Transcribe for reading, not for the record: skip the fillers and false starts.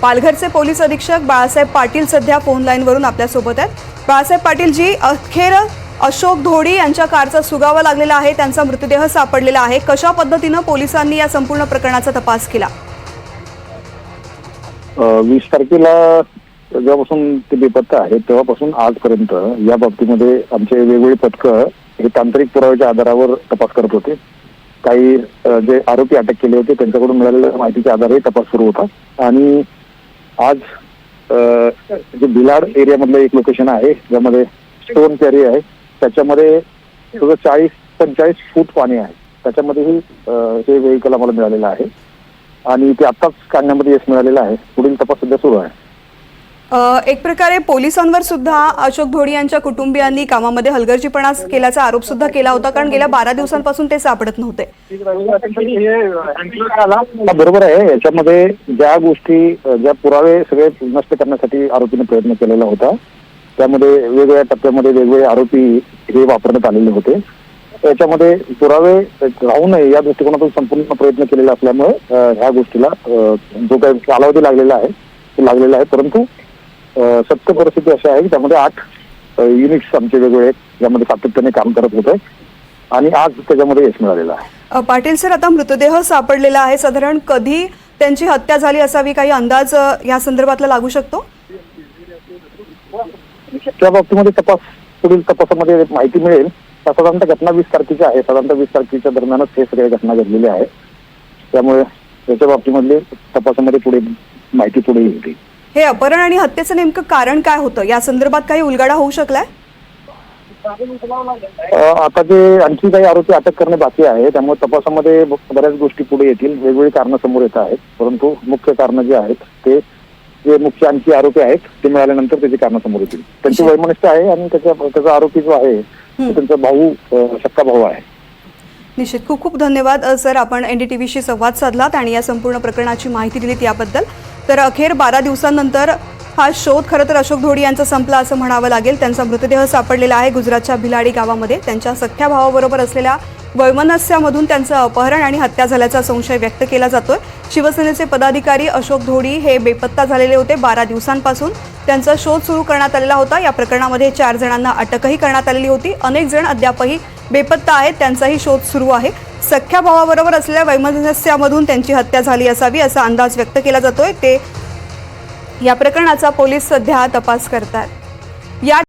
पालघरचे पोलीस अधीक्षक बाळासाहेब पाटील सध्या फोन लाईनवरून आपल्यासोबत आहेत। बाळासाहेब पाटील जी, अखेर अशोक धोडी यांच्या कारचा सुगावा लागलेला आहे, त्यांचा मृतदेह सापडलेला आहे। कशा पद्धतीने पोलिसांनी या संपूर्ण प्रकरणाचा तपास केला? 20 तारखेला जेव्हापासून ते बेपत्ता आहे तेव्हापासून आजपर्यंत या बाबतीमध्ये आमचे वेगवेगळे पथकं हे तांत्रिक पुराव्याच्या आधारावर तपास करत होते। काही जे आरोपी अटक केले होते त्यांच्याकडून मिळालेल्या माहितीच्या आधारे तपास सुरू होता आणि आज जे भिलाड एरियामधलं एक लोकेशन आहे ज्यामध्ये स्टोन क्वॅरी आहे, त्याच्यामध्ये 40-45 फूट पाणी आहे। त्याच्यामध्येही हे व्हेकल आम्हाला मिळालेलं आहे आणि ते आत्ताच काढण्यामध्ये यश मिळालेलं आहे। पुढील तपास सध्या सुरू आहे। एक प्रकारे पोलिसांवर सुद्धा अशोक धोडी यांच्या कुटुंबियांनी कामामध्ये हलगर्जीपणा केल्याचा आरोप सुद्धा केला होता, कारण गेल्या 12 दिवसांपासून ते सापडत नव्हते। बरोबर आहे। याच्यामध्ये ज्या गोष्टी, ज्या पुरावे सगळे नष्ट करण्यासाठी आरोपीने प्रयत्न केलेला होता, त्यामध्ये वेगवेगळ्या टप्प्यामध्ये वेगवेगळे आरोपी हे वापरण्यात आलेले होते। याच्यामध्ये पुरावे राहू नये या दृष्टिकोनातून संपूर्ण प्रयत्न केलेला असल्यामुळे ह्या गोष्टीला जो काही कालावधी लागलेला आहे तो लागलेला आहे। परंतु सत्य परिस्थिती अशी आहे की त्यामध्ये 8 युनिट्स आमचे वेगवेगळे ज्यामध्ये सातत्याने काम करत होते आणि आज त्याच्यामध्ये यश मिळालेलं आहे। पाटील सर, आता मृतदेह सापडलेला आहे, साधारण कधी त्यांची हत्या झाली असावी, काही अंदाज या संदर्भातला लागू शकतो? त्या बाबतीमध्ये पुढील तपासामध्ये माहिती मिळेल। साधारणतः घटना 20 तारखेची आहे। साधारणतः 20 तारखेच्या दरम्यानच हे सगळे घटना घडलेल्या आहे, त्यामुळे त्याच्या बाबतीमधले तपासामध्ये पुढे माहिती पुढे येईल। हे अपहरण आणि हत्येचं नेमकं कारण काय होतं, या संदर्भात काही उलगडा होऊ शकलाय? आता जे आणखी काही आरोपी अटक करणे बाकी आहे, त्यामुळे तपासामध्ये बऱ्याच गोष्टी पुढे येतील। वेगवेगळी कारणं समोर येत आहेत, परंतु मुख्य कारण जे आहेत ते जे मुख्य आणखी आरोपी आहेत ते मिळाल्यानंतर त्याची कारणं समोर येतील। त्यांची वैमनस्य आहे आणि त्याचा आरोपी जो आहे त्यांचा भाऊ, सक्का भाऊ आहे। निश्चित, खूप खूप धन्यवाद सर, आपण NDTVशी संवाद साधलात आणि या संपूर्ण प्रकरणाची माहिती दिलीत याबद्दल। तर अखेर 12 दिवसांनंतर हा शोध खरं तर अशोक धोडी यांचा संपला असं म्हणावं लागेल। त्यांचा मृतदेह सापडलेला आहे गुजरातच्या भिलाडी गावामध्ये। त्यांच्या सख्ख्या भावाबरोबर असलेल्या वैमनस्यामधून त्यांचं अपहरण आणि हत्या झाल्याचा संशय व्यक्त केला जातोय। शिवसेनेचे पदाधिकारी अशोक धोडी हे बेपत्ता झालेले होते। 12 दिवसांपासून त्यांचा शोध सुरू करण्यात आलेला होता। या प्रकरणामध्ये 4 जणांना अटकही करण्यात आलेली होती। अनेक जण अद्यापही बेपत्ता आहेत, त्यांचाही शोध सुरू आहे। सख्ख्या भावाबरोबर असलेल्या वैमनस्यामधून त्यांची हत्या झाली असावी असा अंदाज व्यक्त केला जातोय। या प्रकरणाचा पोलीस सध्या तपास करतात। या